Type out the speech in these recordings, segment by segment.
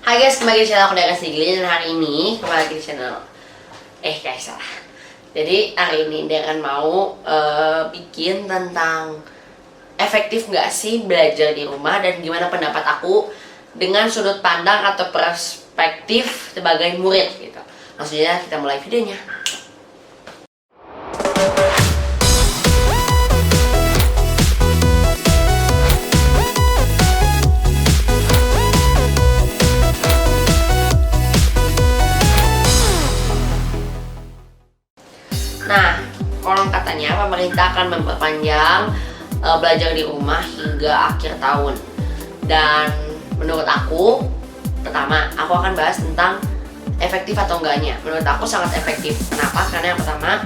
Hai guys, kembali di channel aku Dara Sigli. Dan hari ini kembali lagi di channel salah. Jadi hari ini Dara mau bikin tentang efektif nggak sih belajar di rumah, dan gimana pendapat aku dengan sudut pandang atau perspektif sebagai murid gitu. Langsung aja kita mulai videonya. Nah, konon katanya pemerintah akan memperpanjang belajar di rumah hingga akhir tahun. Dan menurut aku, pertama, aku akan bahas tentang efektif atau enggaknya. Menurut aku sangat efektif. Kenapa? Karena yang pertama,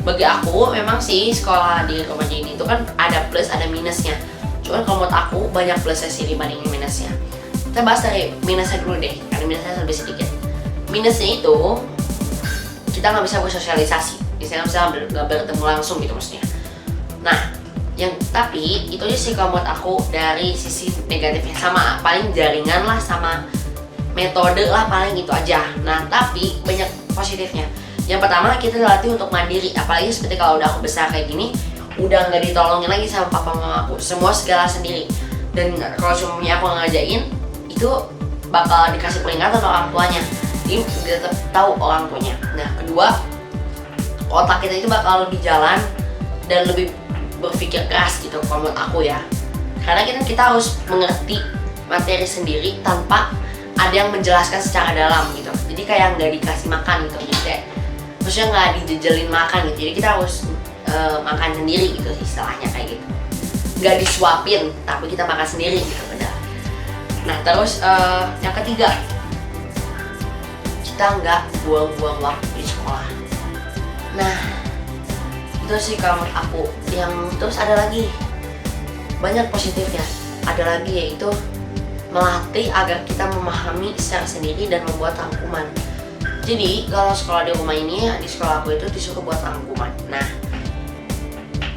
bagi aku memang sih sekolah di rumah ini itu kan ada plus ada minusnya. Cuman kalau menurut aku banyak plusnya sih dibandingin minusnya. Kita bahas dari minusnya dulu deh, karena minusnya lebih sedikit. Minusnya itu kita nggak bisa bersosialisasi. Misalnya nggak bertemu langsung gitu maksudnya. Nah, tapi itu aja sih kalau menurut aku dari sisi negatifnya. Sama paling jaringan lah, sama metode lah, paling itu aja. Nah, tapi banyak positifnya. Yang pertama, kita dilatih untuk mandiri. Apalagi seperti kalau udah aku besar kayak gini, udah nggak ditolongin lagi sama papa mama aku, semua segala sendiri. Dan kalau semuanya aku ngajain, itu bakal dikasih peringatan orang tuanya. Jadi kita tetap tahu orang tuanya. Nah, kedua, otak kita itu bakal lebih jalan dan lebih berpikir keras gitu kalau menurut aku ya. Karena kita harus mengerti materi sendiri tanpa ada yang menjelaskan secara dalam gitu. Jadi kayak nggak dikasih makan gitu. Jadi kayak maksudnya nggak dijejelin makan gitu. Jadi kita harus makan sendiri gitu istilahnya, kayak gitu. Nggak disuapin, tapi kita makan sendiri gitu, benar. Nah terus yang ketiga, kita nggak buang-buang waktu di sekolah. Nah, itu sih kalau menurut aku. Yang terus ada lagi banyak positifnya. Ada lagi yaitu melatih agar kita memahami secara sendiri dan membuat rangkuman. Jadi kalau sekolah di rumah ini, di sekolah aku itu disuruh buat rangkuman. Nah,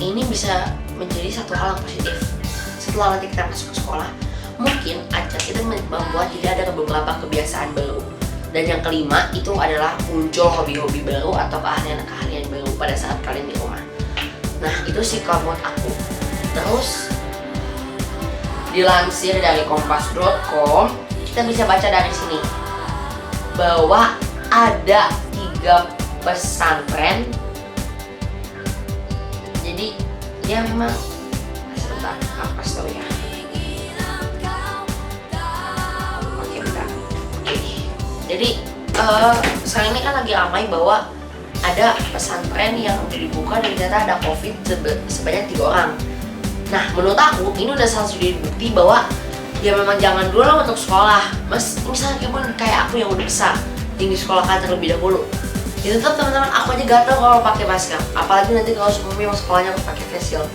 ini bisa menjadi satu hal yang positif. Setelah nanti kita masuk ke sekolah, mungkin aja kita membuat tidak ada beberapa kebiasaan baru. Dan yang kelima itu adalah muncul hobi-hobi baru atau keahlian-keahlian baru pada saat kalian di rumah. Nah itu sih kalau menurut aku. Terus dilansir dari kompas.com, kita bisa baca dari sini bahwa ada 3 pesantren. Jadi dia memang sebentar, apa tahu ya. Jadi sekarang ini kan lagi ramai bahwa ada pesantren yang dibuka dan ternyata ada COVID sebanyak 3 orang. Nah menurut aku ini udah salah satu bukti bahwa ya memang jangan dulu lah untuk sekolah. Misalnya kayak aku yang udah besar yang di sekolah kan terlebih dahulu. Ya tetap teman-teman, aku aja gatel kalau pakai masker. Apalagi nanti kalau semuanya sekolahnya aku pakai face shield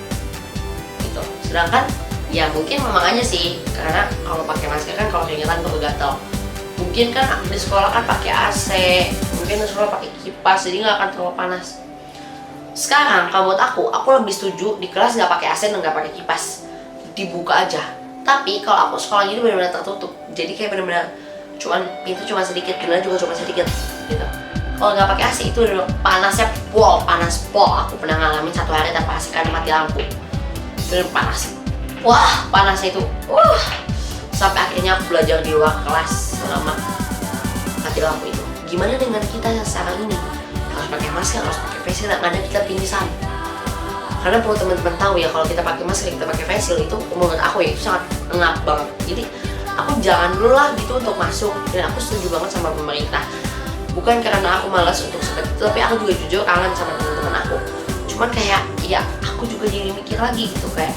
gitu. Sedangkan ya mungkin memang aja sih, karena kalau pakai masker kan kalau keringetan tuh gatel. Mungkin kan di sekolah kan pakai AC, mungkin di sekolah pakai kipas, jadi nggak akan terlalu panas. Sekarang kalau menurut aku lebih setuju di kelas nggak pakai AC dan nggak pakai kipas, dibuka aja. Tapi kalau aku sekolah ini benar-benar tertutup, jadi kayak benar-benar pintu cuma sedikit, jendela juga cuma sedikit gitu. Kalau nggak pakai AC itu udah panasnya panas pol. Aku pernah ngalamin 1 hari tanpa AC karena mati lampu. Bener panas. Wah panasnya itu. Sampai akhirnya aku belajar di luar kelas selama mati lampu itu. Gimana dengan kita yang sekarang ini? Harus pakai masker, harus pakai face shield, kadang kita pingsan. Karena perlu teman-teman tahu ya, kalau kita pakai masker, kita pakai face shield itu menurut aku ya itu sangat ngap banget. Jadi aku jangan dulu lah gitu untuk masuk. Dan aku setuju banget sama pemerintah. Bukan karena aku malas untuk seperti itu, tapi aku juga jujur kangen sama teman-teman aku. Cuman kayak ya aku juga jadi mikir lagi gitu, kayak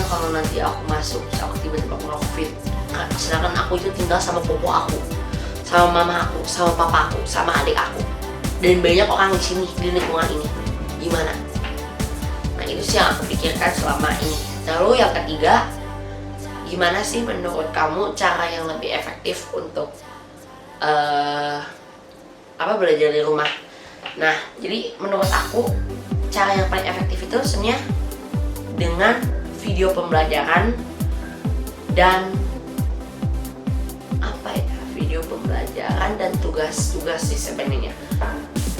kalau nanti aku masuk, aku tiba-tiba kena COVID, sedangkan aku itu tinggal sama popo aku, sama mama aku, sama papa aku, sama adik aku, dan banyak orang di sini di lingkungan ini, gimana? Nah itu sih yang aku pikirkan selama ini. Lalu yang ketiga, gimana sih menurut kamu cara yang lebih efektif untuk belajar di rumah? Nah jadi menurut aku cara yang paling efektif itu sebenarnya dengan video pembelajaran dan tugas-tugas sih sebenarnya,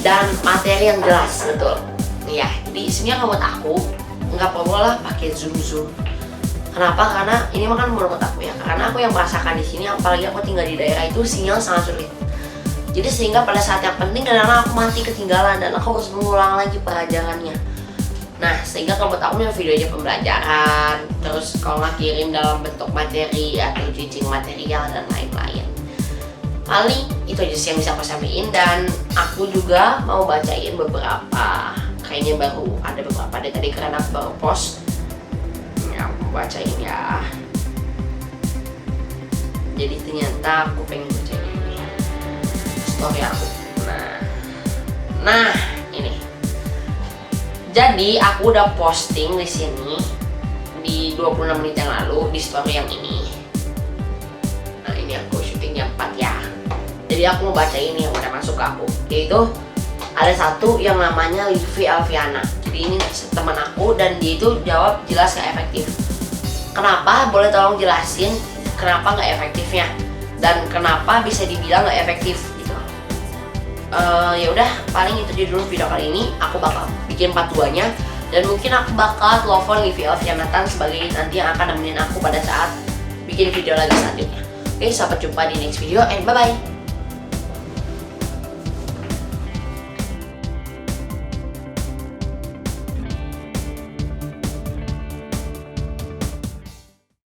dan materi yang jelas betul. Ya, jadi sebenarnya menurut aku nggak perlu lah pakai zoom. Kenapa? Karena ini kan menurut aku ya, karena aku yang merasakan di sini, apalagi aku tinggal di daerah itu sinyal sangat sulit. Jadi sehingga pada saat yang penting kadang-kadang aku mati ketinggalan dan aku harus mengulang lagi pelajarannya. Nah, sehingga kalau buat aku video aja pembelajaran, terus kalau nggak kirim dalam bentuk materi atau judging material dan lain-lain. Paling itu aja sih yang bisa aku sampaikan, dan aku juga mau bacain beberapa, kayaknya baru ada beberapa deh tadi karena aku baru post. Ya, aku bacain ya. Jadi ternyata aku pengen bacain ini story aku. Nah ini. Jadi aku udah posting di sini di 26 menit yang lalu di story yang ini. Nah ini aku syuting jam 4 ya. Jadi aku mau baca ini yang udah masuk ke aku. Yaitu ada satu yang namanya Livi Alfiana. Jadi ini teman aku dan dia itu jawab jelas gak efektif. Kenapa? Boleh tolong jelasin kenapa gak efektifnya dan kenapa bisa dibilang gak efektif gitu. Ya udah, paling itu aja dulu video kali ini. Aku bakal bikin part 2-nya dan mungkin aku bakal telepon Livi Alfiana sebagai nanti yang akan nemenin aku pada saat bikin video lagi selanjutnya. Oke, sampai jumpa di next video and bye bye.